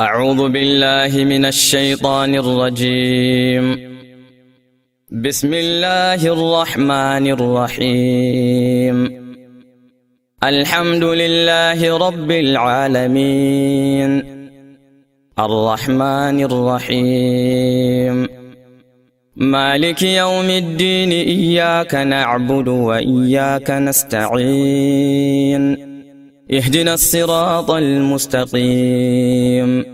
أعوذ بالله من الشيطان الرجيم. بسم الله الرحمن الرحيم. الحمد لله رب العالمين، الرحمن الرحيم، مالك يوم الدين، إياك نعبد وإياك نستعين، اهدنا الصراط المستقيم،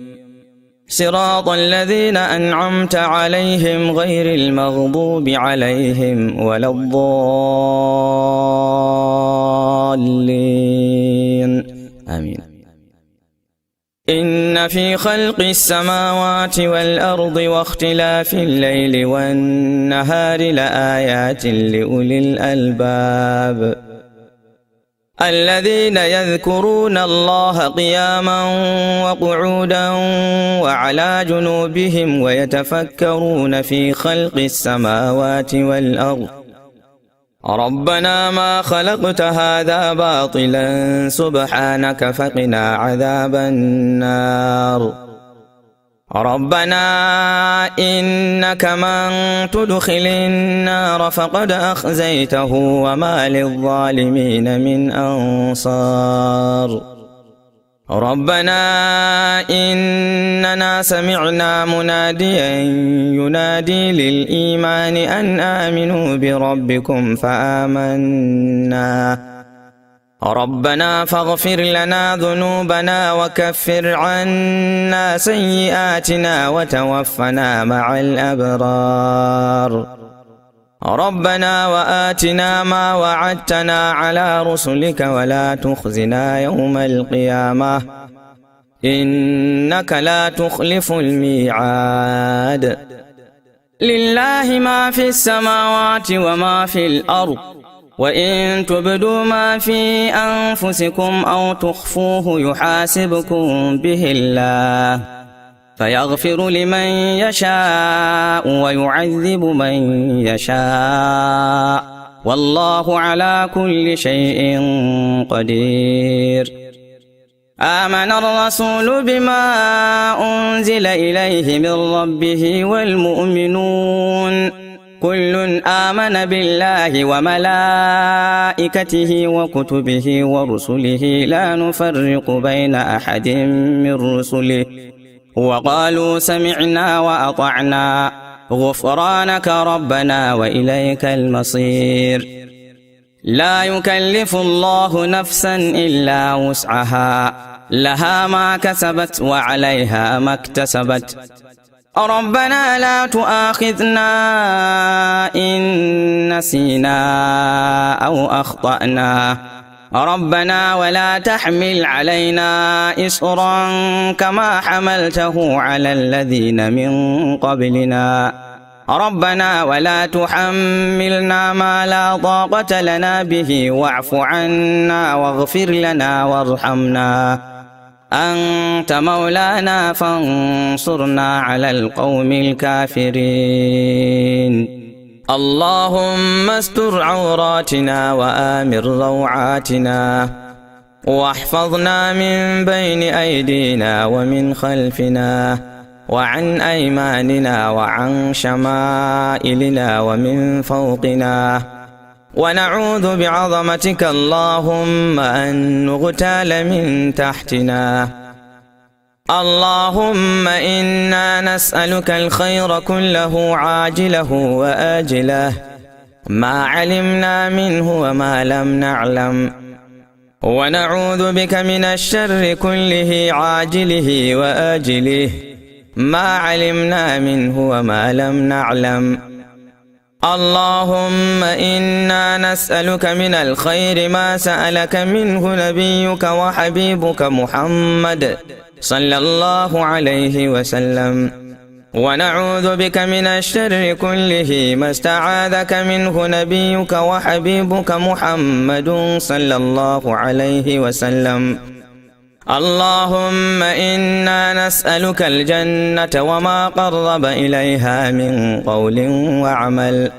صراط الذين أنعمت عليهم غير المغضوب عليهم ولا الضالين، آمين. إن في خلق السماوات والأرض واختلاف الليل والنهار لآيات لأولي الألباب الذين يذكرون الله قياما وقعودا وعلى جنوبهم ويتفكرون في خلق السماوات والأرض ربنا ما خلقت هذا باطلا سبحانك فقنا عذاب النار. ربنا إنك من تدخل النار فقد أخزيته وما للظالمين من أنصار. ربنا إننا سمعنا مناديا ينادي للإيمان أن آمنوا بربكم فآمنا. ربنا فاغفر لنا ذنوبنا وكفر عنا سيئاتنا وتوفنا مع الأبرار. ربنا وآتنا ما وعدتنا على رسلك ولا تخزنا يوم القيامة إنك لا تخلف الميعاد. لله ما في السماوات وما في الأرض، وإن تبدوا ما في أنفسكم أو تخفوه يحاسبكم به الله فيغفر لمن يشاء ويعذب من يشاء، والله على كل شيء قدير. آمن الرسول بما أنزل إليه من ربه والمؤمنون كل آمن بالله وملائكته وكتبه ورسله لا نفرق بين أحد من رسله وقالوا سمعنا وأطعنا غفرانك ربنا وإليك المصير. لا يكلف الله نفسا إلا وسعها، لها ما كسبت وعليها ما اكتسبت. ربنا لا تؤاخذنا إن نسينا أو أخطأنا، ربنا ولا تحمل علينا إصرا كما حملته على الذين من قبلنا، ربنا ولا تحملنا ما لا طاقة لنا به واعف عنا واغفر لنا وارحمنا أنت مولانا فانصرنا على القوم الكافرين. اللهم استر عوراتنا وآمن روعاتنا واحفظنا من بين أيدينا ومن خلفنا وعن أيماننا وعن شمائلنا ومن فوقنا، ونعوذ بعظمتك اللهم أن نغتال من تحتنا. اللهم إنا نسألك الخير كله عاجله وآجله ما علمنا منه وما لم نعلم، ونعوذ بك من الشر كله عاجله وآجله ما علمنا منه وما لم نعلم. اللهم إنا نسألك من الخير ما سألك منه نبيك وحبيبك محمد صلى الله عليه وسلم، ونعوذ بك من الشر كله ما استعاذك منه نبيك وحبيبك محمد صلى الله عليه وسلم. اللهم إنا نسألك الجنة وما قرب إليها من قول وعمل،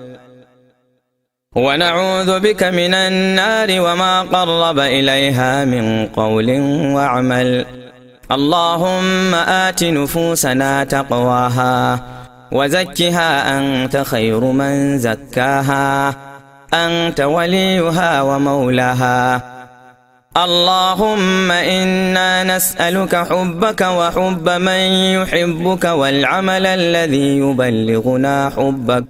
ونعوذ بك من النار وما قرب إليها من قول وعمل. اللهم آت نفوسنا تقواها وزكها أنت خير من زكاها أنت وليها ومولاها. اللهم إنا نسألك حبك وحب من يحبك والعمل الذي يبلغنا حبك.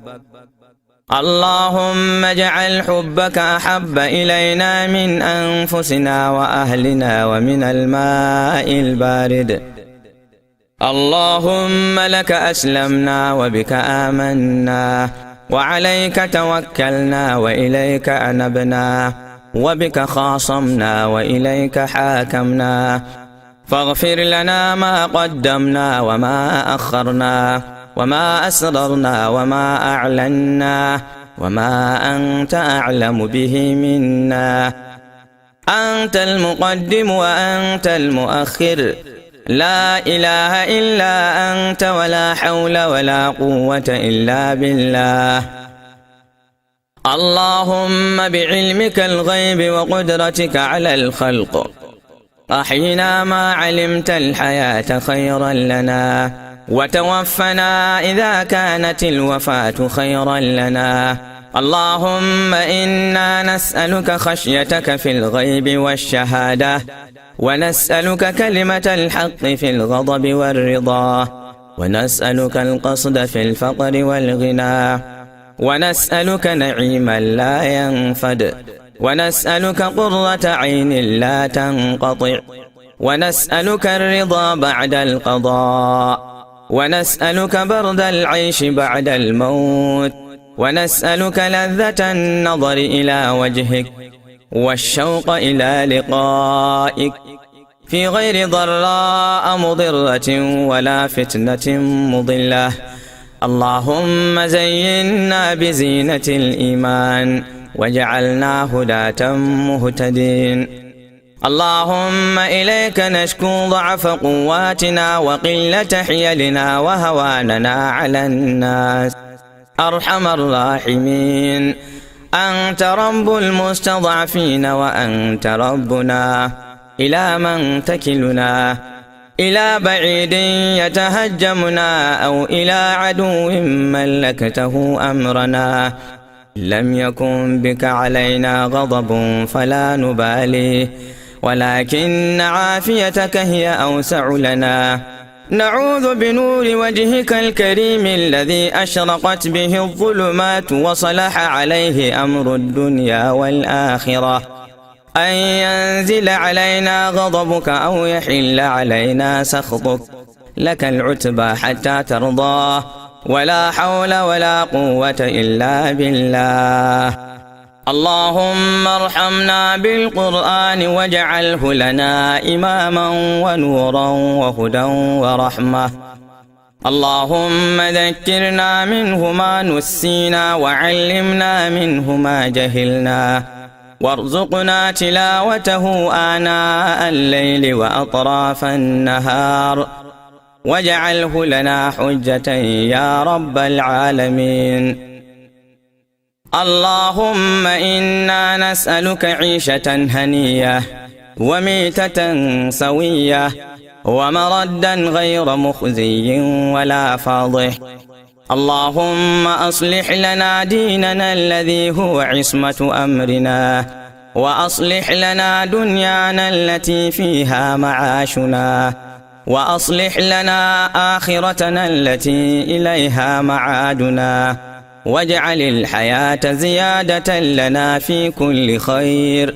اللهم اجعل حبك أحب إلينا من أنفسنا وأهلنا ومن الماء البارد. اللهم لك أسلمنا وبك آمنا وعليك توكلنا وإليك أنبنا وبك خاصمنا وإليك حاكمنا. فاغفر لنا ما قدمنا وما أخرنا وما أسررنا وما أعلنا وما أنت أعلم به منا. أنت المقدم وأنت المؤخر، لا إله إلا أنت ولا حول ولا قوة إلا بالله. اللهم بعلمك الغيب وقدرتك على الخلق أحينا ما علمت الحياة خيرا لنا وتوفنا إذا كانت الوفاة خيرا لنا. اللهم إنا نسألك خشيتك في الغيب والشهادة ونسألك كلمة الحق في الغضب والرضا ونسألك القصد في الفقر والغنى ونسألك نعيما لا ينفد ونسألك قرة عين لا تنقطع ونسألك الرضا بعد القضاء ونسألك برد العيش بعد الموت ونسألك لذة النظر إلى وجهك والشوق إلى لقائك في غير ضراء مضرة ولا فتنة مضلة. اللهم زينا بزينة الإيمان واجعلنا هداة مهتدين. اللهم إليك نشكو ضعف قواتنا وقلة حيلنا وهواننا على الناس. أرحم الراحمين، أنت رب المستضعفين وأنت ربنا. إلى من تكلنا؟ إلى بعيد يتهجمنا أو إلى عدو ملكته أمرنا؟ لم يكن بك علينا غضب فلا نبالي، ولكن عافيتك هي أوسع لنا. نعوذ بنور وجهك الكريم الذي أشرقت به الظلمات وصلح عليه أمر الدنيا والآخرة أن ينزل علينا غضبك أو يحل علينا سخطك. لك العتبى حتى ترضى، ولا حول ولا قوة إلا بالله. اللهم ارحمنا بالقرآن واجعله لنا إماما ونورا وهدى ورحمة. اللهم ذكرنا منه ما نسينا وعلمنا منه ما جهلنا وارزقنا تلاوته آناء الليل وأطراف النهار واجعله لنا حجة يا رب العالمين. اللهم إنا نسألك عيشة هنية وميتة سوية ومردا غير مخزي ولا فاضح. اللهم أصلح لنا ديننا الذي هو عصمة أمرنا، وأصلح لنا دنيانا التي فيها معاشنا، وأصلح لنا آخرتنا التي إليها معادنا، واجعل الحياة زيادة لنا في كل خير،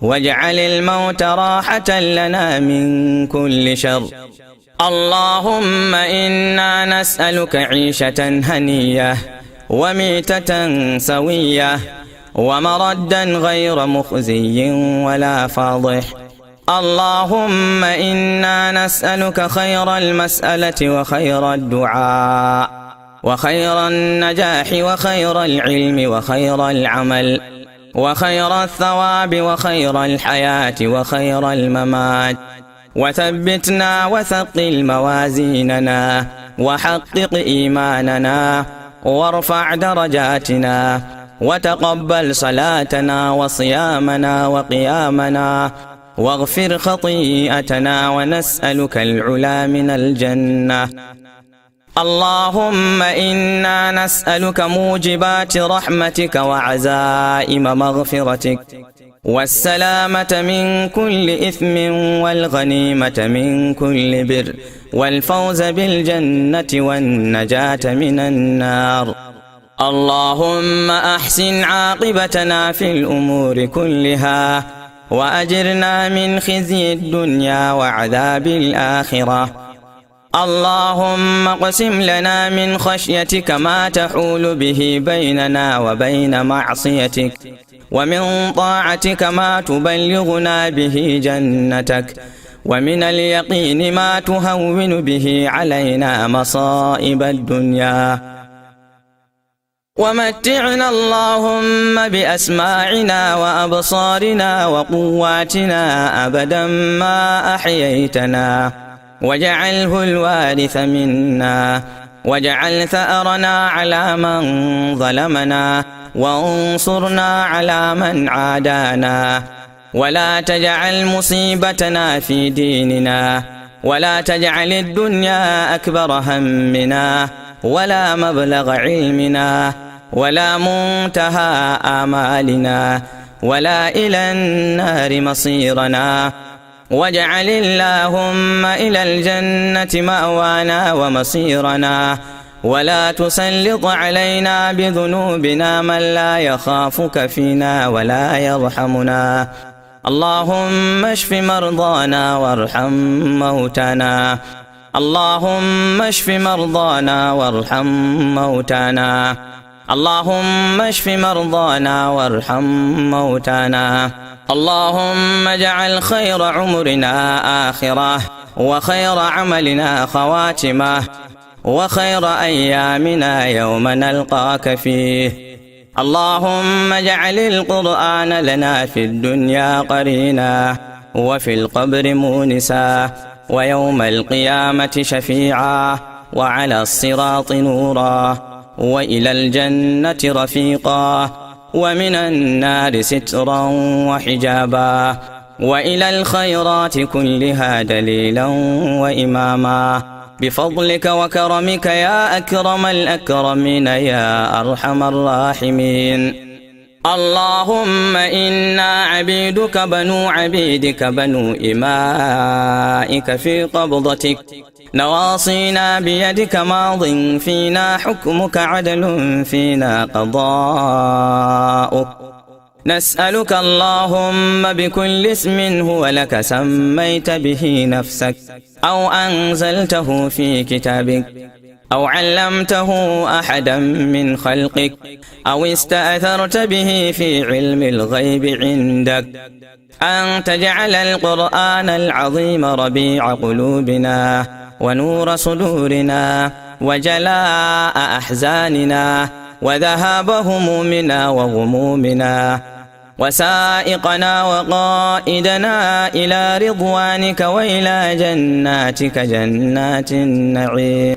واجعل الموت راحة لنا من كل شر. اللهم إنا نسألك عيشة هنية وميتة سوية ومردا غير مخزي ولا فاضح. اللهم إنا نسألك خير المسألة وخير الدعاء وخير النجاح وخير العلم وخير العمل وخير الثواب وخير الحياة وخير الممات. وثبتنا وثقل موازيننا وحقق إيماننا وارفع درجاتنا وتقبل صلاتنا وصيامنا وقيامنا واغفر خطيئتنا ونسألك العلا من الجنة. اللهم إنا نسألك موجبات رحمتك وعزائم مغفرتك والسلامة من كل إثم والغنيمة من كل بر والفوز بالجنة والنجاة من النار. اللهم أحسن عاقبتنا في الأمور كلها وأجرنا من خزي الدنيا وعذاب الآخرة. اللهم اقسم لنا من خشيتك ما تحول به بيننا وبين معصيتك، ومن طاعتك ما تبلغنا به جنتك، ومن اليقين ما تهون به علينا مصائب الدنيا. ومتعنا اللهم بأسماعنا وأبصارنا وقواتنا أبدا ما أحييتنا، واجعله الوارث منا، واجعل ثأرنا على من ظلمنا، وانصرنا على من عادانا، ولا تجعل مصيبتنا في ديننا، ولا تجعل الدنيا أكبر همنا ولا مبلغ علمنا ولا منتهى آمالنا ولا إلى النار مصيرنا. واجعل اللهم إلى الجنة مأوانا ومصيرنا، ولا تسلط علينا بذنوبنا من لا يخافك فينا ولا يرحمنا. اللهم اشف مرضانا وارحم موتانا. اللهم اشف مرضانا وارحم موتانا. اللهم اشف مرضانا وارحم موتانا. اللهم اجعل خير عمرنا آخرة، وخير عملنا خواتمة، وخير أيامنا يوم نلقاك فيه. اللهم اجعل القرآن لنا في الدنيا قرينا، وفي القبر مونسا، ويوم القيامة شفيعا، وعلى الصراط نورا، وإلى الجنة رفيقا، ومن النار سترا وحجابا، وإلى الخيرات كلها دليلا وإماما، بفضلك وكرمك يا أكرم الأكرمين يا أرحم الراحمين. اللهم إنا عبيدك بنو عبيدك بنو إمائك في قبضتك، نواصينا بيدك ماض فينا حكمك عدل فينا قضاؤك. نسألك اللهم بكل اسم هو لك سميت به نفسك، أو أنزلته في كتابك، أو علمته أحدا من خلقك، أو استأثرت به في علم الغيب عندك، أن تجعل القرآن العظيم ربيع قلوبنا ونور صدورنا وجلاء أحزاننا وذهاب همومنا وغمومنا، وسائقنا وقائدنا إلى رضوانك وإلى جناتك جنات النعيم.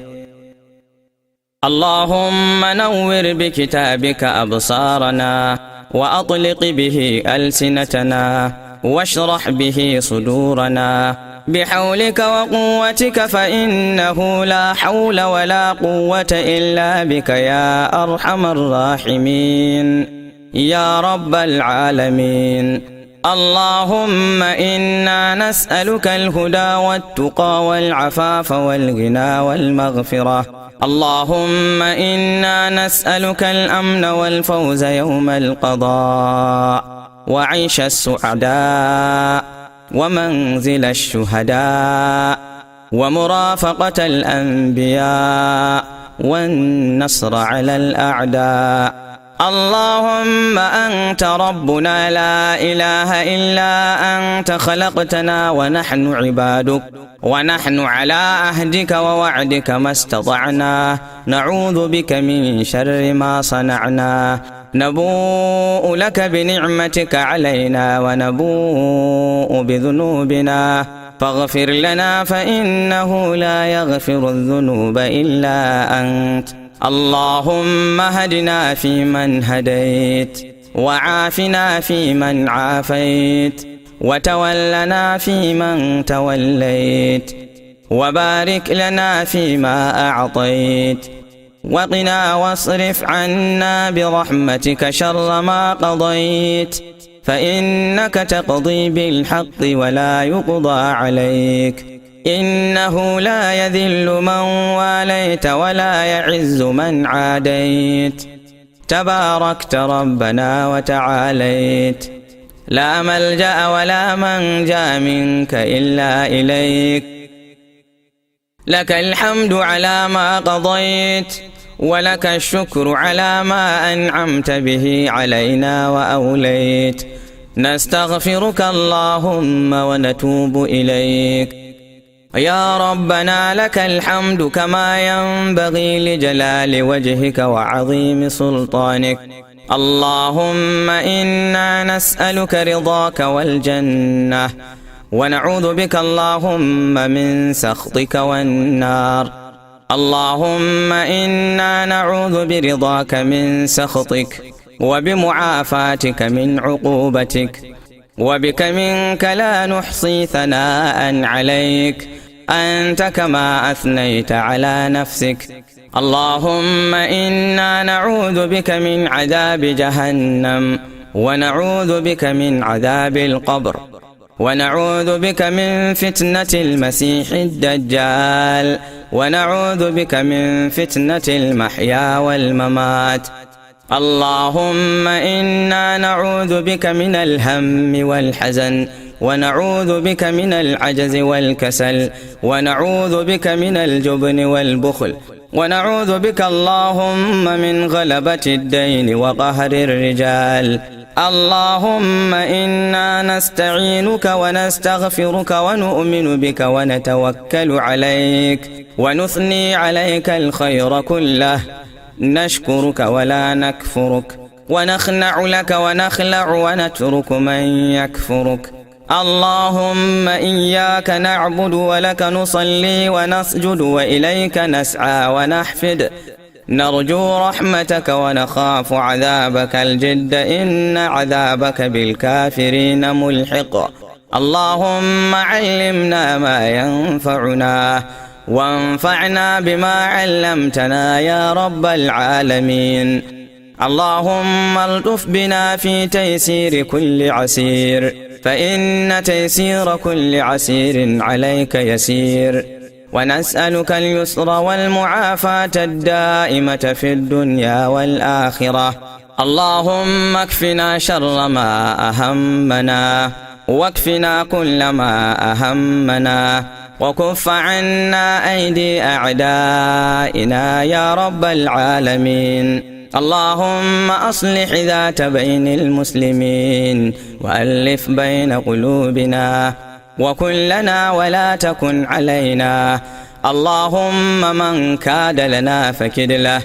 اللهم نور بكتابك أبصارنا، وأطلق به ألسنتنا، واشرح به صدورنا، بحولك وقوتك، فإنه لا حول ولا قوة إلا بك يا أرحم الراحمين يا رب العالمين. اللهم إنا نسألك الهدى والتقى والعفاف والغنى والمغفرة. اللهم إنا نسألك الأمن والفوز يوم القضاء، وعيش السعداء، ومنزل الشهداء، ومرافقة الأنبياء، والنصر على الأعداء. اللهم أنت ربنا لا إله إلا أنت، خلقتنا ونحن عبادك، ونحن على عهدك ووعدك ما استطعنا، نعوذ بك من شر ما صنعنا، نبوء لك بنعمتك علينا ونبوء بذنوبنا، فاغفر لنا فإنه لا يغفر الذنوب إلا أنت. اللهم هدنا فيمن هديت، وعافنا فيمن عافيت، وتولنا فيمن توليت، وبارك لنا فيما أعطيت، وقنا واصرف عنا برحمتك شر ما قضيت، فإنك تقضي بالحق ولا يقضى عليك، إنه لا يذل من واليت ولا يعز من عاديت، تباركت ربنا وتعاليت، لا ملجأ ولا منجا منك إلا إليك، لك الحمد على ما قضيت، ولك الشكر على ما أنعمت به علينا وأوليت، نستغفرك اللهم ونتوب إليك. يا ربنا لك الحمد كما ينبغي لجلال وجهك وعظيم سلطانك. اللهم إنا نسألك رضاك والجنة، ونعوذ بك اللهم من سخطك والنار. اللهم إنا نعوذ برضاك من سخطك، وبمعافاتك من عقوبتك، وبك منك لا نحصي ثناء عليك، أنت كما أثنيت على نفسك. اللهم إنا نعوذ بك من عذاب جهنم، ونعوذ بك من عذاب القبر، ونعوذ بك من فتنة المسيح الدجال، ونعوذ بك من فتنة المحيا والممات. اللهم إنا نعوذ بك من الهم والحزن، ونعوذ بك من العجز والكسل، ونعوذ بك من الجبن والبخل، ونعوذ بك اللهم من غلبة الدين وقهر الرجال. اللهم إنا نستعينك ونستغفرك ونؤمن بك ونتوكل عليك، ونثني عليك الخير كله، نشكرك ولا نكفرك، ونخنع لك ونخلع ونترك من يكفرك. اللهم إياك نعبد ولك نصلي ونسجد وإليك نسعى ونحفد، نرجو رحمتك ونخاف عذابك الجد، إن عذابك بالكافرين ملحق. اللهم علمنا ما ينفعنا، وانفعنا بما علمتنا يا رب العالمين. اللهم الطف بنا في تيسير كل عسير، فإن تيسير كل عسير عليك يسير، ونسألك اليسر والمعافاة الدائمة في الدنيا والآخرة. اللهم اكفنا شر ما أهمنا، واكفنا كل ما أهمنا، وكف عنا أيدي أعدائنا يا رب العالمين. اللهم أصلح ذات بين المسلمين، وألف بين قلوبنا، وكن لنا ولا تكن علينا. اللهم من كاد لنا فكد له،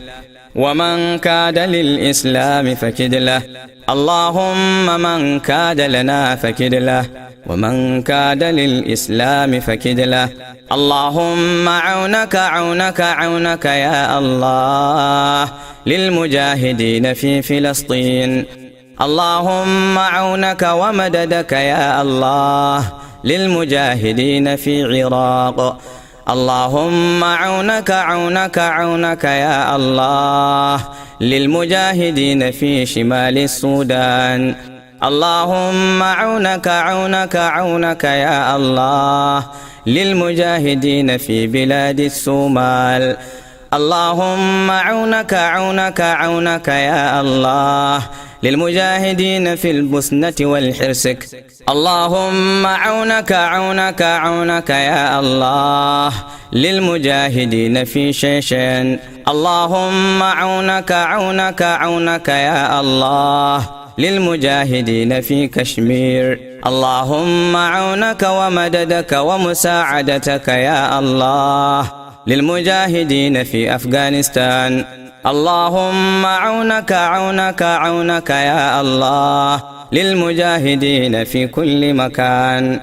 ومن كاد للإسلام فكد له. اللهم من كاد لنا فكد له، ومن كاد للإسلام فكد له. اللهم عونك عونك عونك يا الله للمجاهدين في فلسطين. اللهم عونك ومددك يا الله للمجاهدين في العراق. اللهم عونك عونك عونك يا الله للمجاهدين في شمال السودان. اللهم عونك عونك عونك يا الله للمجاهدين في بلاد الصومال. اللهم عونك عونك عونك يا الله للمجاهدين في البوسنة والحرسك. اللهم عونك عونك عونك يا الله للمجاهدين في شيشين. اللهم عونك عونك عونك يا الله للمجاهدين في كشمير. اللهم عونك ومددك ومساعدتك يا الله للمجاهدين في أفغانستان. اللهم عونك عونك عونك يا الله للمجاهدين في كل مكان.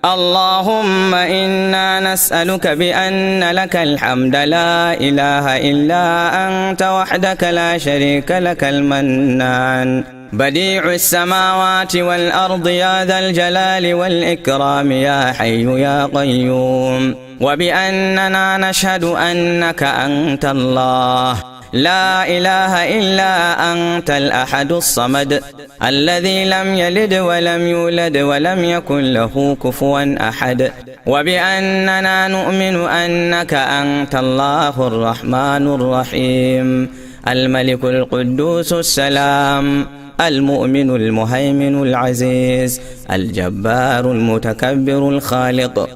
اللهم إنا نسألك بأن لك الحمد لا إله إلا أنت وحدك لا شريك لك المنان، بديع السماوات والأرض يا ذا الجلال والإكرام يا حي يا قيوم، وبأننا نشهد أنك أنت الله لا إله إلا أنت الأحد الصمد الذي لم يلد ولم يولد ولم يكن له كفوا أحد، وبأننا نؤمن أنك أنت الله الرحمن الرحيم الملك القدوس السلام المؤمن المهيمن العزيز الجبار المتكبر الخالق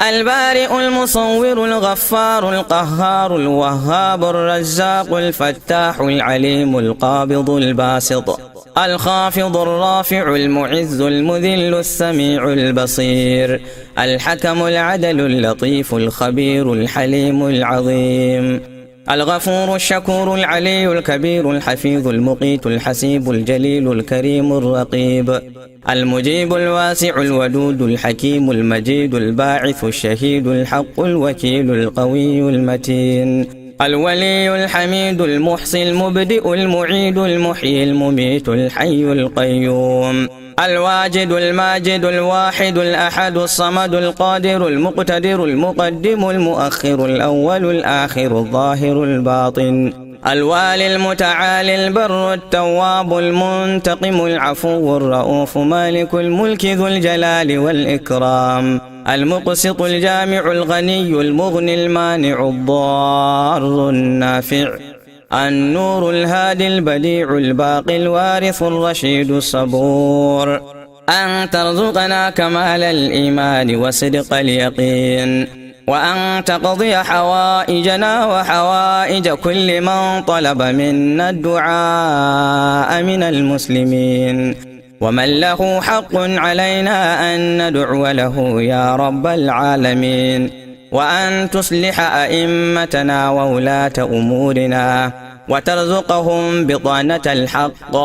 البارئ المصور الغفار القهار الوهاب الرزاق الفتاح العليم القابض الباسط الخافض الرافع المعز المذل السميع البصير الحكم العدل اللطيف الخبير الحليم العظيم الغفور الشكور العلي الكبير الحفيظ المقيت الحسيب الجليل الكريم الرقيب المجيب الواسع الودود الحكيم المجيد الباعث الشهيد الحق الوكيل القوي المتين الولي الحميد المحصي المبدئ المعيد المحيي المميت الحي القيوم الواجد الماجد الواحد الأحد الصمد القادر المقتدر المقدم المؤخر الأول الآخر الظاهر الباطن الوالي المتعالي البر التواب المنتقم العفو الرؤوف مالك الملك ذو الجلال والإكرام المقسط الجامع الغني المغني المانع الضار النافع النور الهادي البديع الباقي الوارث الرشيد الصبور أن ترزقنا كمال الإيمان وصدق اليقين، وأن تقضي حوائجنا وحوائج كل من طلب منا الدعاء من المسلمين، ومن له حق علينا أن ندعو له يا رب العالمين، وأن تصلح أئمتنا وولاة أمورنا وترزقهم بطانة الحق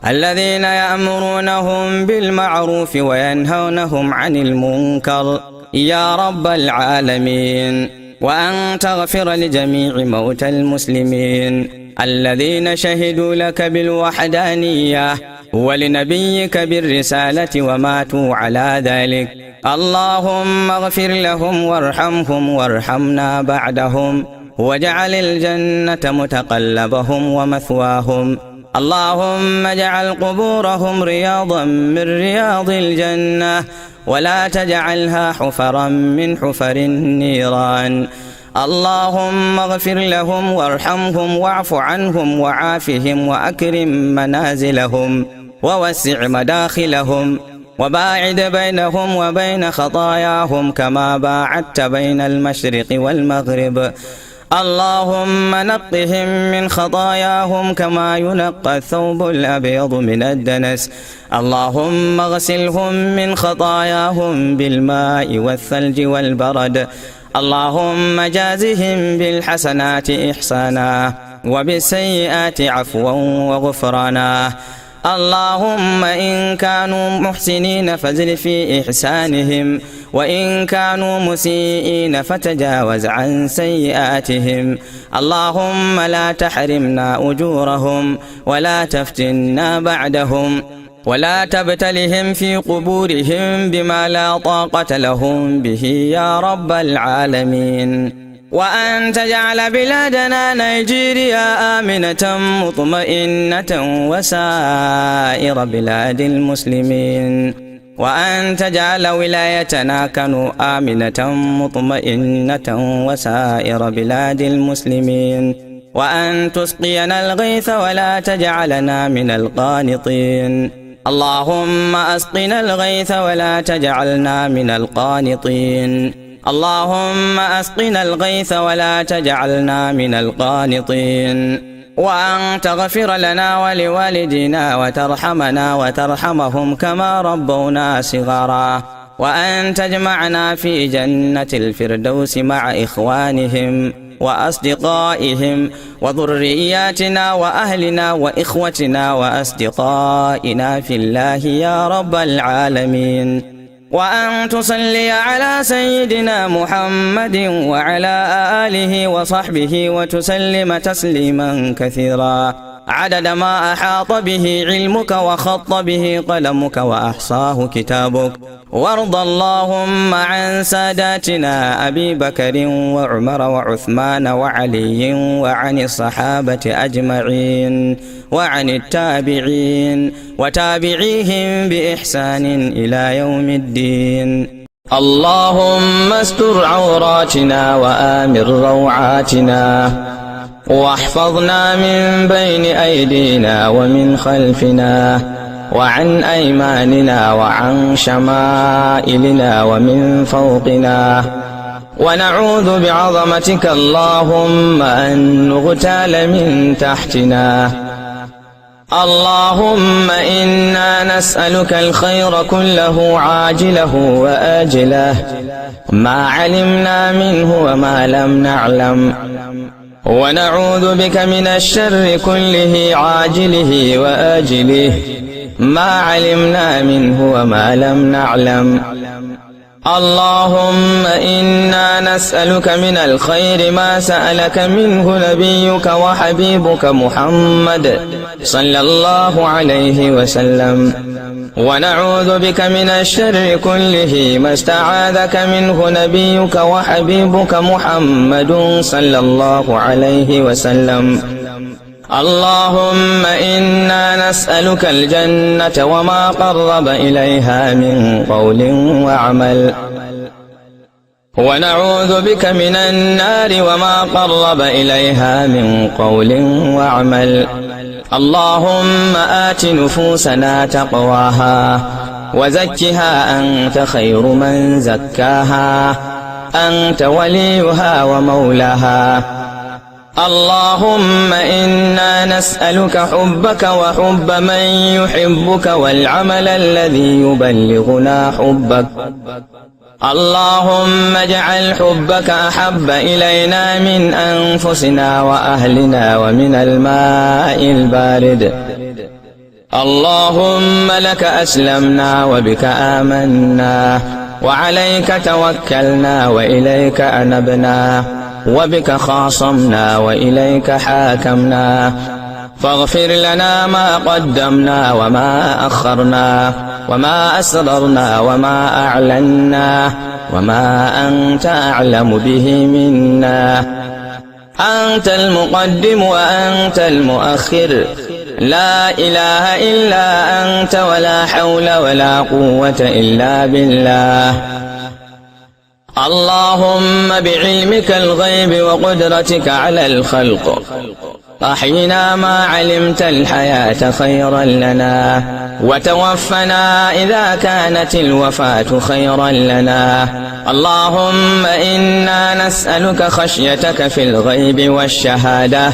الذين يأمرونهم بالمعروف وينهونهم عن المنكر يا رب العالمين، وأن تغفر لجميع موتى المسلمين الذين شهدوا لك بالوحدانية ولنبيك بالرسالة وماتوا على ذلك، اللهم اغفر لهم وارحمهم وارحمنا بعدهم، واجعل الجنة متقلبهم ومثواهم، اللهم اجعل قبورهم رياضا من رياض الجنة ولا تجعلها حفرا من حفر النيران، اللهم اغفر لهم وارحمهم واعف عنهم وعافهم وأكرم منازلهم ووسع مداخلهم وباعد بينهم وبين خطاياهم كما باعدت بين المشرق والمغرب، اللهم نقهم من خطاياهم كما ينقى الثوب الأبيض من الدنس، اللهم اغسلهم من خطاياهم بالماء والثلج والبرد، اللهم جازهم بالحسنات إحسانا وبالسيئات عفوا وغفرانا، اللهم إن كانوا محسنين فزد في إحسانهم، وإن كانوا مسيئين فتجاوز عن سيئاتهم، اللهم لا تحرمنا أجورهم ولا تفتنا بعدهم، ولا تبتلهم في قبورهم بما لا طاقة لهم به يا رب العالمين، وأن تجعل بلادنا نيجيريا آمنة مطمئنة وسائر بلاد المسلمين، وأن تجعل ولايتنا كانوا آمنة مطمئنة وسائر بلاد المسلمين، وأن تسقينا الغيث ولا تجعلنا من القانطين، اللهم أسقنا الغيث ولا تجعلنا من القانطين، اللهم أسقنا الغيث ولا تجعلنا من القانطين، وأن تغفر لنا ولوالدينا وترحمنا وترحمهم كما ربونا صغارا، وأن تجمعنا في جنة الفردوس مع إخوانهم وأصدقائهم وذرياتنا وأهلنا وإخوتنا وأصدقائنا في الله يا رب العالمين، وأن تصلي على سيدنا محمد وعلى آله وصحبه وتسلم تسليما كثيرا، عدد ما أحاط به علمك وخط به قلمك وأحصاه كتابك. وارض اللهم عن ساداتنا أبي بكر وعمر وعثمان وعلي وعن الصحابة أجمعين وعن التابعين وتابعيهم بإحسان إلى يوم الدين. اللهم استر عوراتنا وآمن روعاتنا واحفظنا من بين أيدينا ومن خلفنا وعن أيماننا وعن شمائلنا ومن فوقنا. ونعوذ بعظمتك اللهم أن نغتال من تحتنا. اللهم إنا نسألك الخير كله عاجله وآجله ما علمنا منه وما لم نعلم، ونعوذ بك من الشر كله عاجله وآجله ما علمنا منه وما لم نعلم. اللهم إنا نسألك من الخير ما سألك منه نبيك وحبيبك محمد صلى الله عليه وسلم، ونعوذ بك من الشر كله ما استعاذك منه نبيك وحبيبك محمد صلى الله عليه وسلم. اللهم إنا نسألك الجنة وما قرب إليها من قول وعمل، ونعوذ بك من النار وما قرب إليها من قول وعمل. اللهم آت نفوسنا تقواها وزكها أنت خير من زكاها، أنت وليها ومولاها. اللهم إنا نسألك حبك وحب من يحبك والعمل الذي يبلغنا حبك. اللهم اجعل حبك أحب إلينا من أنفسنا وأهلنا ومن الماء البارد. اللهم لك أسلمنا وبك آمنا وعليك توكلنا وإليك أنبنا وبك خاصمنا وإليك حاكمنا. فاغفر لنا ما قدمنا وما أخرنا وما أسررنا وما أعلنا وما أنت أعلم به منا. أنت المقدم وأنت المؤخر، لا إله إلا أنت ولا حول ولا قوة إلا بالله. اللهم بعلمك الغيب وقدرتك على الخلق أحينا ما علمت الحياة خيرا لنا، وتوفنا إذا كانت الوفاة خيرا لنا. اللهم إنا نسألك خشيتك في الغيب والشهادة،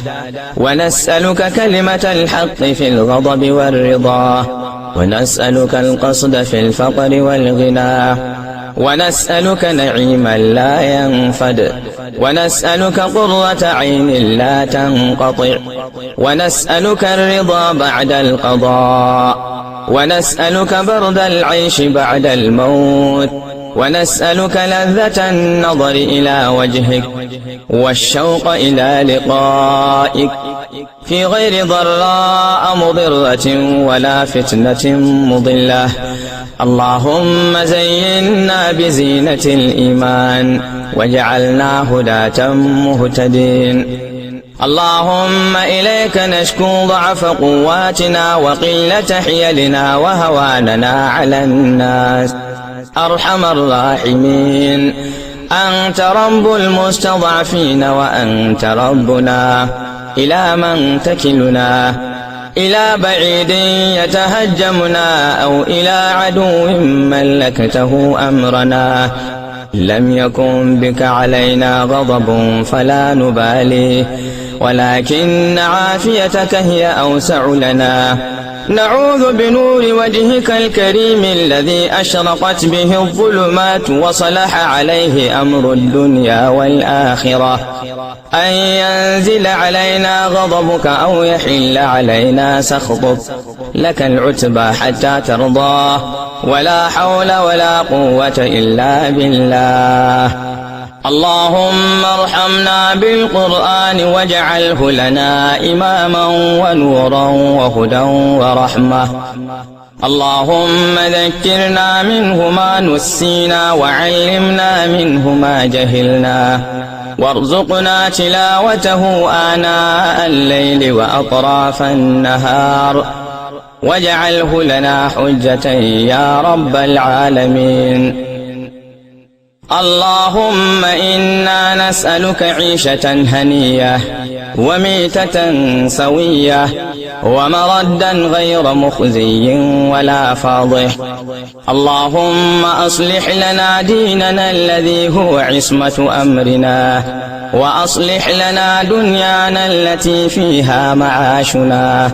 ونسألك كلمة الحق في الغضب والرضا، ونسألك القصد في الفقر والغنى، ونسألك نعيما لا ينفد، ونسألك قرة عين لا تنقطع، ونسألك الرضا بعد القضاء، ونسألك برد العيش بعد الموت، ونسألك لذة النظر إلى وجهك والشوق إلى لقائك في غير ضراء مضرة ولا فتنة مضلة. اللهم زينا بزينة الإيمان واجعلنا هداة مهتدين. اللهم إليك نشكو ضعف قواتنا وقلة حيلنا وهواننا على الناس. أرحم الراحمين، أنت رب المستضعفين وأنت ربنا. إلى من تكلنا؟ إلى بعيد يتهجمنا أو إلى عدو ملكته أمرنا؟ لم يكن بك علينا غضب فلا نبالي، ولكن عافيتك هي أوسع لنا. نعوذ بنور وجهك الكريم الذي أشرقت به الظلمات وصلح عليه أمر الدنيا والآخرة، أن ينزل علينا غضبك أو يحل علينا سخطك. لك العتبى حتى ترضى، ولا حول ولا قوة إلا بالله. اللهم ارحمنا بالقرآن واجعله لنا إماما ونورا وهدى ورحمة. اللهم ذكرنا منه ما نسينا وعلمنا منه ما جهلنا، وارزقنا تلاوته آناء الليل وأطراف النهار، واجعله لنا حجة يا رب العالمين. اللهم إنا نسألك عيشة هنية وميتة سوية ومردا غير مخزي ولا فاضح. اللهم أصلح لنا ديننا الذي هو عصمة أمرنا، وأصلح لنا دنيانا التي فيها معاشنا،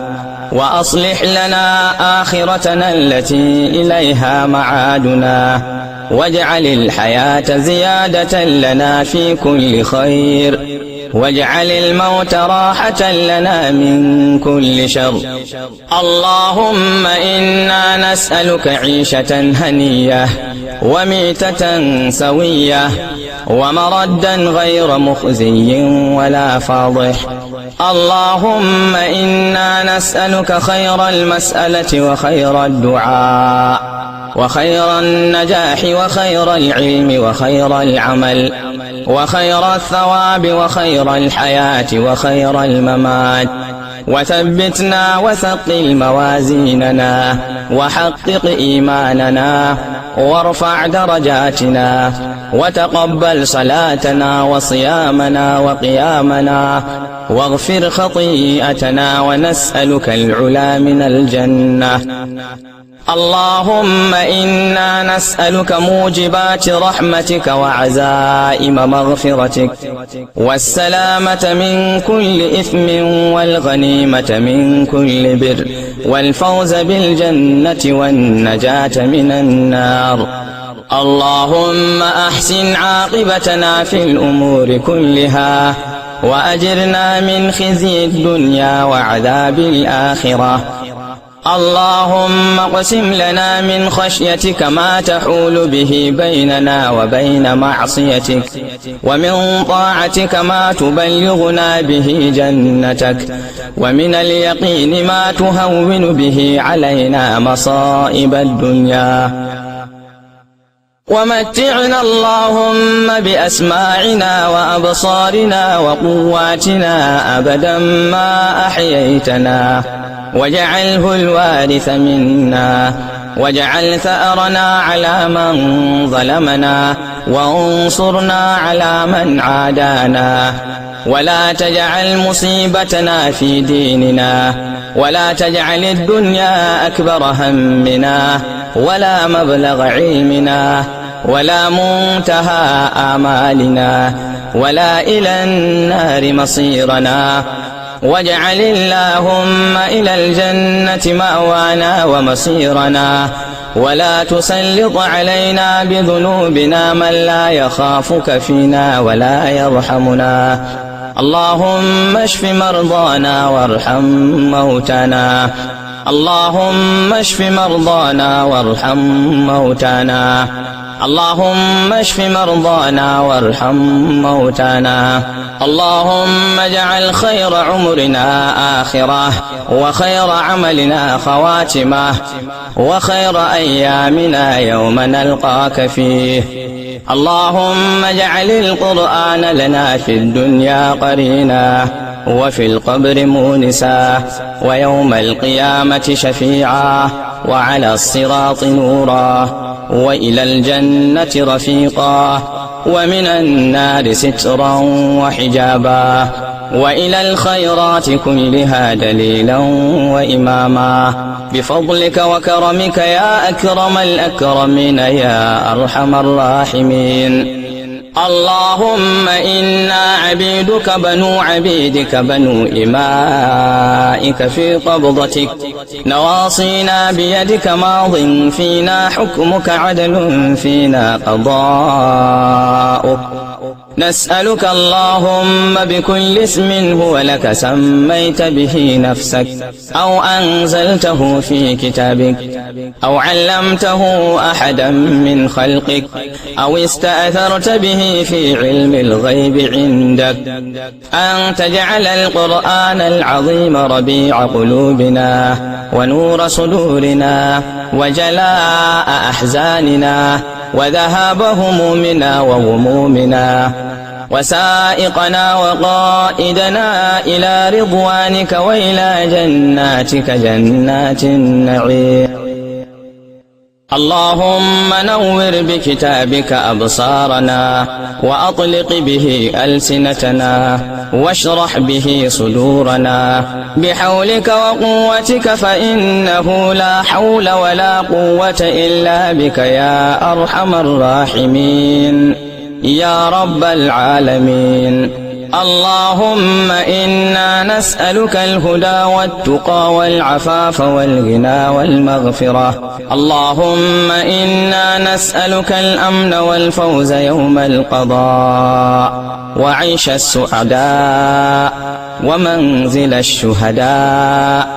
وأصلح لنا آخرتنا التي إليها معادنا، واجعل الحياة زيادة لنا في كل خير، واجعل الموت راحة لنا من كل شر. اللهم إنا نسألك عيشة هنية وميتة سوية ومردا غير مخزي ولا فاضح. اللهم إنا نسألك خير المسألة وخير الدعاء وخير النجاح وخير العلم وخير العمل وخير الثواب وخير الحياة وخير الممات. وثبتنا وثقل موازيننا وحقق إيماننا وارفع درجاتنا، وتقبل صلاتنا وصيامنا وقيامنا، واغفر خطيئتنا، ونسألك العلا من الجنة. اللهم إنا نسألك موجبات رحمتك وعزائم مغفرتك، والسلامة من كل إثم، والغنيمة من كل بر، والفوز بالجنة والنجاة من النار. اللهم أحسن عاقبتنا في الأمور كلها، وأجرنا من خزي الدنيا وعذاب الآخرة. اللهم اقسم لنا من خشيتك ما تحول به بيننا وبين معصيتك، ومن طاعتك ما تبلغنا به جنتك، ومن اليقين ما تهون به علينا مصائب الدنيا. ومتعنا اللهم بأسماعنا وأبصارنا وقواتنا أبدا ما أحييتنا، واجعله الوارث منا، واجعل ثأرنا على من ظلمنا، وانصرنا على من عادانا، ولا تجعل مصيبتنا في ديننا، ولا تجعل الدنيا أكبر همنا، ولا مبلغ علمنا، ولا منتهى آمالنا، ولا إلى النار مصيرنا. واجعل اللهم إلى الجنة مأوانا ومصيرنا، ولا تسلط علينا بذنوبنا من لا يخافك فينا ولا يرحمنا. اللهم اشف مرضانا وارحم موتانا. اللهم اشف مرضانا وارحم موتانا. اللهم اشف مرضانا وارحم موتانا. اللهم اجعل خير عمرنا آخرة، وخير عملنا خواتمة، وخير أيامنا يوم نلقاك فيه. اللهم اجعل القرآن لنا في الدنيا قرينا، وفي القبر مونسا، ويوم القيامة شفيعا، وعلى الصراط نورا، وإلى الجنة رفيقا، ومن النار سترا وحجابا، وإلى الخيرات كلها دليلا وإماما، بفضلك وكرمك يا أكرم الأكرمين يا أرحم الراحمين. اللهم إنا عبيدك بنو عبيدك بنو إمائك في قبضتك، نواصينا بيدك، ماض فينا حكمك، عدل فينا قضاؤك. نسألك اللهم بكل اسم هو لك سميت به نفسك أو أنزلته في كتابك أو علمته أحدا من خلقك أو استأثرت به في علم الغيب عندك أن تجعل القرآن العظيم ربيع قلوبنا ونور صدورنا وجلاء أحزاننا وذهاب همومنا وغمومنا وسائقنا وقائدنا إلى رضوانك وإلى جناتك جنات النعيم. اللهم نور بكتابك أبصارنا وأطلق به ألسنتنا واشرح به صدورنا بحولك وقوتك، فإنه لا حول ولا قوة إلا بك يا أرحم الراحمين يا رب العالمين. اللهم إنا نسألك الهدى والتقى والعفاف والغنى والمغفرة. اللهم إنا نسألك الأمن والفوز يوم القضاء وعيش السعداء ومنزل الشهداء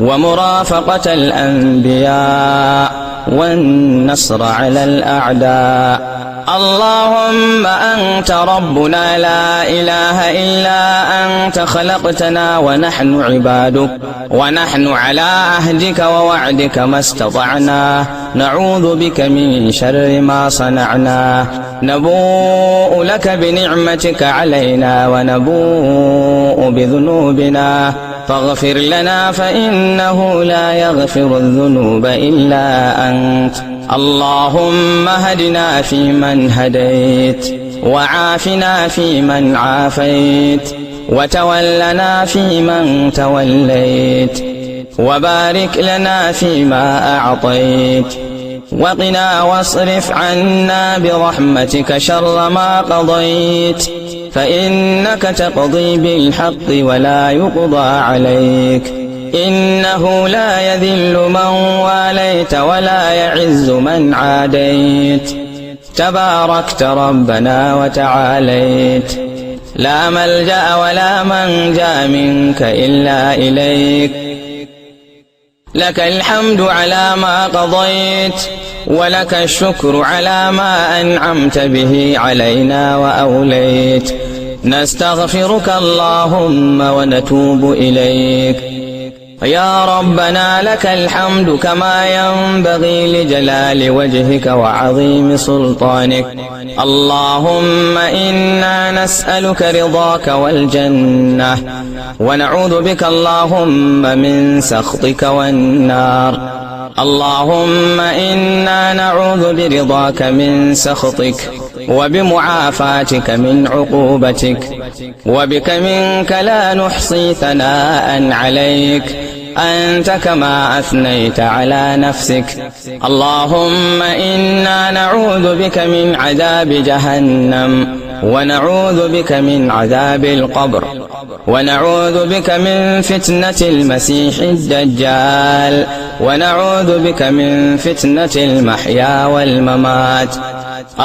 ومرافقة الأنبياء والنصر على الأعداء. اللهم أنت ربنا لا إله إلا أنت، خلقتنا ونحن عبادك ونحن على عهدك ووعدك ما استطعنا، نعوذ بك من شر ما صنعنا، نبوء لك بنعمتك علينا ونبوء بذنوبنا، فاغفر لنا فإنه لا يغفر الذنوب إلا أنت. اللهم هدنا فيمن هديت وعافنا فيمن عافيت وتولنا فيمن توليت وبارك لنا فيما أعطيت وقنا واصرف عنا برحمتك شر ما قضيت، فإنك تقضي بالحق ولا يقضى عليك، إنه لا يذل من واليت ولا يعز من عاديت، تباركت ربنا وتعاليت، لا ملجأ ولا منجا منك إلا إليك. لك الحمد على ما قضيت ولك الشكر على ما أنعمت به علينا وأوليت. نستغفرك اللهم ونتوب إليك. يا ربنا لك الحمد كما ينبغي لجلال وجهك وعظيم سلطانك. اللهم إنا نسألك رضاك والجنة ونعوذ بك اللهم من سخطك والنار. اللهم إنا نعوذ برضاك من سخطك وبمعافاتك من عقوبتك، وبك منك لا نحصي ثناء عليك، أنت كما أثنيت على نفسك. اللهم إنا نعوذ بك من عذاب جهنم ونعوذ بك من عذاب القبر ونعوذ بك من فتنة المسيح الدجال ونعوذ بك من فتنة المحيا والممات.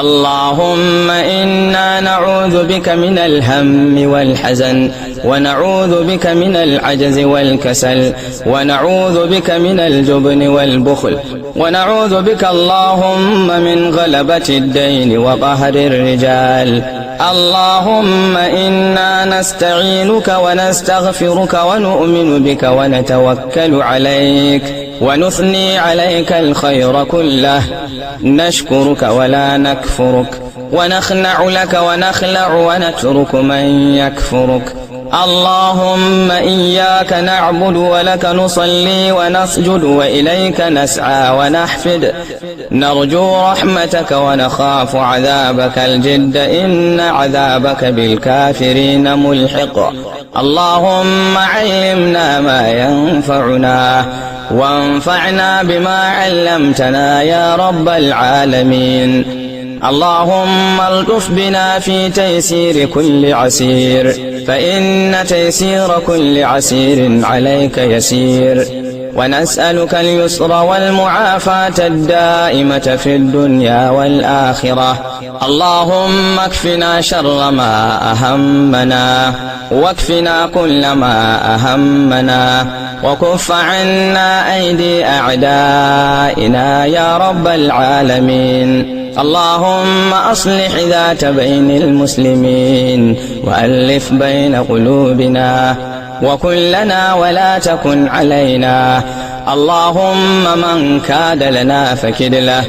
اللهم إنا نعوذ بك من الهم والحزن ونعوذ بك من العجز والكسل ونعوذ بك من الجبن والبخل ونعوذ بك اللهم من غلبة الدين وقهر الرجال. اللهم إنا نستعينك ونستغفرك ونؤمن بك ونتوكل عليك ونثني عليك الخير كله، نشكرك ولا نكفرك ونخنع لك ونخلع ونترك من يكفرك. اللهم إياك نعبد ولك نصلي ونسجد وإليك نسعى ونحفد، نرجو رحمتك ونخاف عذابك الجد، إن عذابك بالكافرين ملحق. اللهم علمنا ما ينفعنا وانفعنا بما علمتنا يا رب العالمين. اللهم الطف بنا في تيسير كل عسير، فإن تيسير كل عسير عليك يسير، ونسألك اليسر والمعافاة الدائمة في الدنيا والآخرة. اللهم اكفنا شر ما أهمنا، واكفنا كل ما أهمنا، وكف عنا أيدي أعدائنا يا رب العالمين. اللهم أصلح ذات بين المسلمين، وألف بين قلوبنا، وكن لنا ولا تكن علينا. اللهم من كاد لنا فكد له،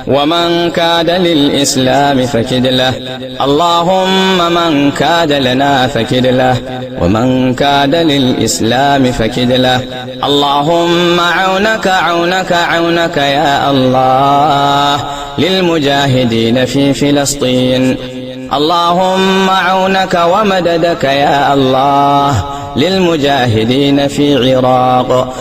ومن كاد للإسلام فكد له. اللهم من كاد لنا فكد له، ومن كاد للإسلام فكد له. اللهم عونك عونك عونك يا الله للمجاهدين في فلسطين. اللهم عونك ومددك يا الله للمجاهدين في العراق.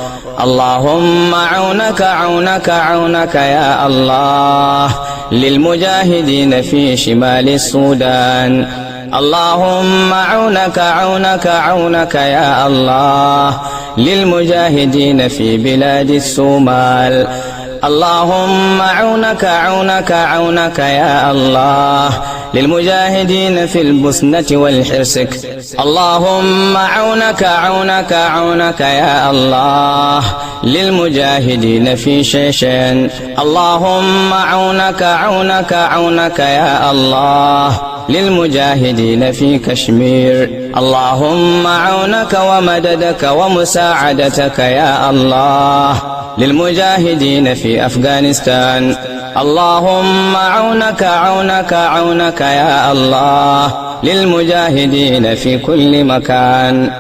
اللهم عونك عونك عونك يا الله للمجاهدين في شمال السودان. اللهم عونك عونك عونك يا الله للمجاهدين في بلاد الصومال. اللهم عونك عونك عونك يا الله للمجاهدين في البوسنة والحرسك. اللهم عونك عونك عونك يا الله للمجاهدين في شيشين. اللهم عونك عونك عونك يا الله للمجاهدين في كشمير. اللهم عونك ومددك ومساعدتك يا الله للمجاهدين في أفغانستان. اللهم عونك عونك عونك يا الله للمجاهدين في كل مكان.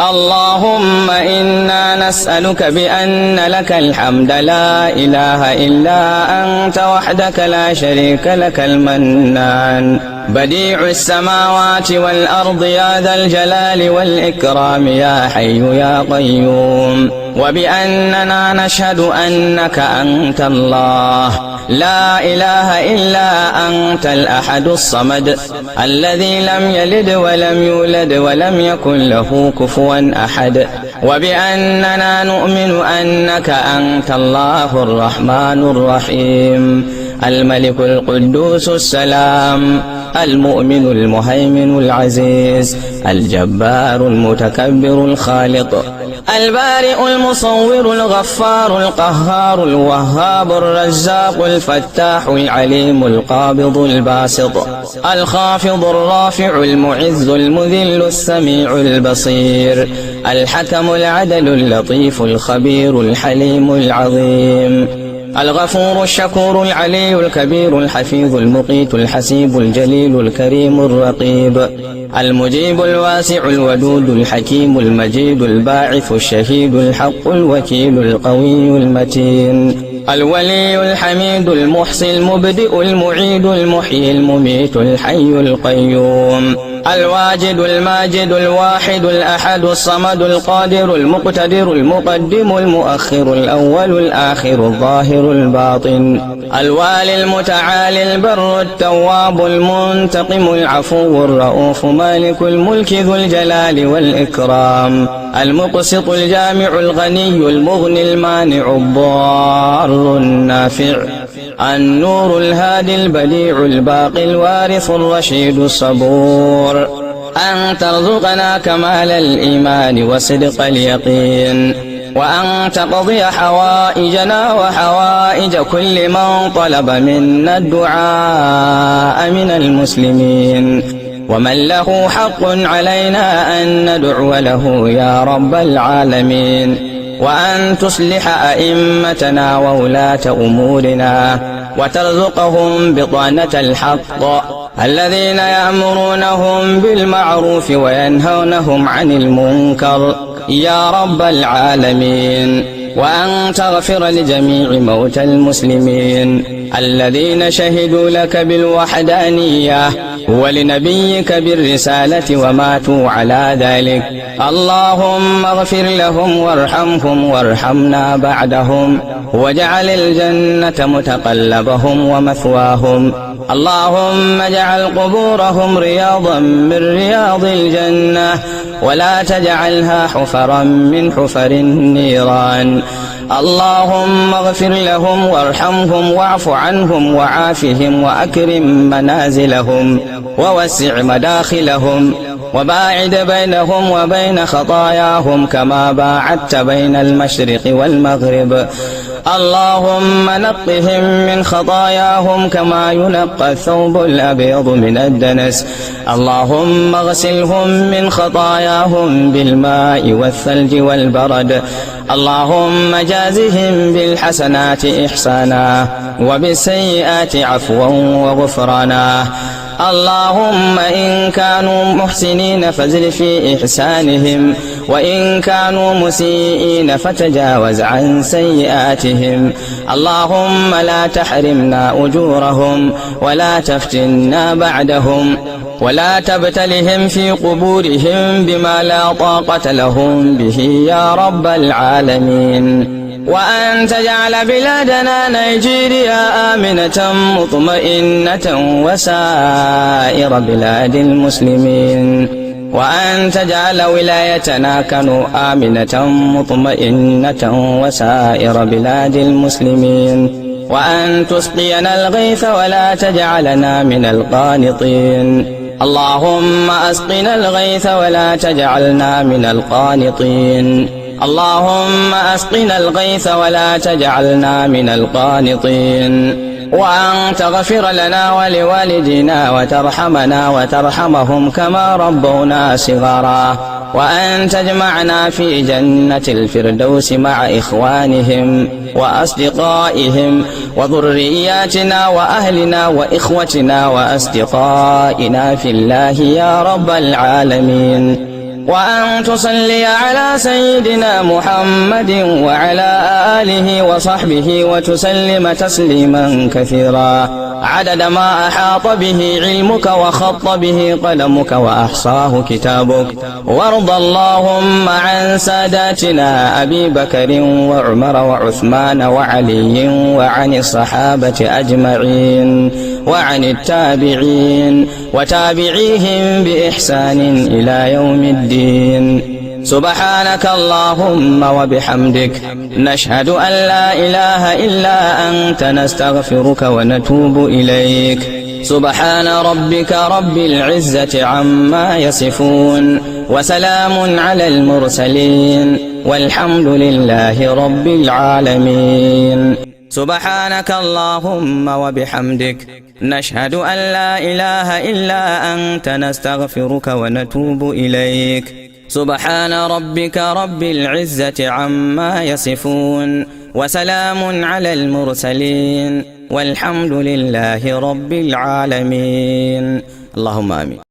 اللهم إنا نسألك بأن لك الحمد لا إله إلا أنت وحدك لا شريك لك المنان بديع السماوات والأرض يا ذا الجلال والإكرام يا حي يا قيوم، وبأننا نشهد أنك أنت الله لا إله إلا أنت الأحد الصمد الذي لم يلد ولم يولد ولم يكن له كفوا أحد، وبأننا نؤمن أنك أنت الله الرحمن الرحيم الملك القدوس السلام المؤمن المهيمن العزيز الجبار المتكبر الخالق البارئ المصور الغفار القهار الوهاب الرزاق الفتاح العليم القابض الباسط الخافض الرافع المعز المذل السميع البصير الحكم العدل اللطيف الخبير الحليم العظيم الغفور الشكور العلي الكبير الحفيظ المقيت الحسيب الجليل الكريم الرقيب المجيب الواسع الودود الحكيم المجيد الباعث الشهيد الحق الوكيل القوي المتين الولي الحميد المحصي المبدئ المعيد المحيي المميت الحي القيوم الواجد الماجد الواحد الأحد الصمد القادر المقتدر المقدم المؤخر الأول الآخر الظاهر الباطن الوالي المتعالي البر التواب المنتقم العفو الرؤوف مالك الملك ذو الجلال والإكرام المقسط الجامع الغني المغني المانع الضار النافع النور الهادي البديع الباقي الوارث الرشيد الصبور أن ترزقنا كمال الإيمان وصدق اليقين، وأن تقضي حوائجنا وحوائج كل من طلب منا الدعاء من المسلمين، ومن له حق علينا أن ندعو له يا رب العالمين، وأن تصلح أئمتنا وولاة أمورنا وترزقهم بطانة الحق الذين يأمرونهم بالمعروف وينهونهم عن المنكر يا رب العالمين، وأن تغفر لجميع موتى المسلمين الذين شهدوا لك بالوحدانية ولنبيك بالرسالة وماتوا على ذلك. اللهم اغفر لهم وارحمهم وارحمنا بعدهم، واجعل الجنة متقلبهم ومثواهم، اللهم اجعل قبورهم رياضا من رياض الجنة ولا تجعلها حفرا من حفر النيران. اللهم اغفر لهم وارحمهم واعف عنهم وعافهم وأكرم منازلهم ووسع مداخلهم وباعد بينهم وبين خطاياهم كما باعدت بين المشرق والمغرب. اللهم نقهم من خطاياهم كما ينقى الثوب الأبيض من الدنس. اللهم اغسلهم من خطاياهم بالماء والثلج والبرد. اللهم جازهم بالحسنات إحسانا وبالسيئات عفوا وغفرانا. اللهم إن كانوا محسنين فزد في إحسانهم وإن كانوا مسيئين فتجاوز عن سيئاتهم. اللهم لا تحرمنا أجورهم ولا تفتنا بعدهم ولا تبتلهم في قبورهم بما لا طاقة لهم به يا رب العالمين. وأن تجعل بلادنا نيجيريا آمنة مطمئنة وسائر بلاد المسلمين. وأن تجعل ولايتنا كانوا آمنة مطمئنة وسائر بلاد المسلمين. وأن تسقينا الغيث ولا تجعلنا من القانطين. اللهم أسقنا الغيث ولا تجعلنا من القانطين. اللهم أسقنا الغيث ولا تجعلنا من القانطين. وأن تغفر لنا ولوالدينا وترحمنا وترحمهم كما ربونا صغارا. وأن تجمعنا في جنة الفردوس مع إخوانهم وأصدقائهم وذرياتنا وأهلنا وإخوتنا وأصدقائنا في الله يا رب العالمين. وأن تصلي على سيدنا محمد وعلى آله وصحبه وتسلم تسليما كثيرا عدد ما أحاط به علمك وخط به قلمك وأحصاه كتابك. وارض اللهم عن ساداتنا أبي بكر وعمر وعثمان وعلي وعن الصحابة أجمعين وعن التابعين وتابعيهم بإحسان إلى يوم الدين. سبحانك اللهم وبحمدك نشهد أن لا إله إلا أنت نستغفرك ونتوب إليك. سبحان ربك رب العزة عما يصفون وسلام على المرسلين والحمد لله رب العالمين. سبحانك اللهم وبحمدك نشهد أن لا إله إلا أنت نستغفرك ونتوب إليك. سبحان ربك رب العزة عما يصفون وسلام على المرسلين والحمد لله رب العالمين. اللهم آمين.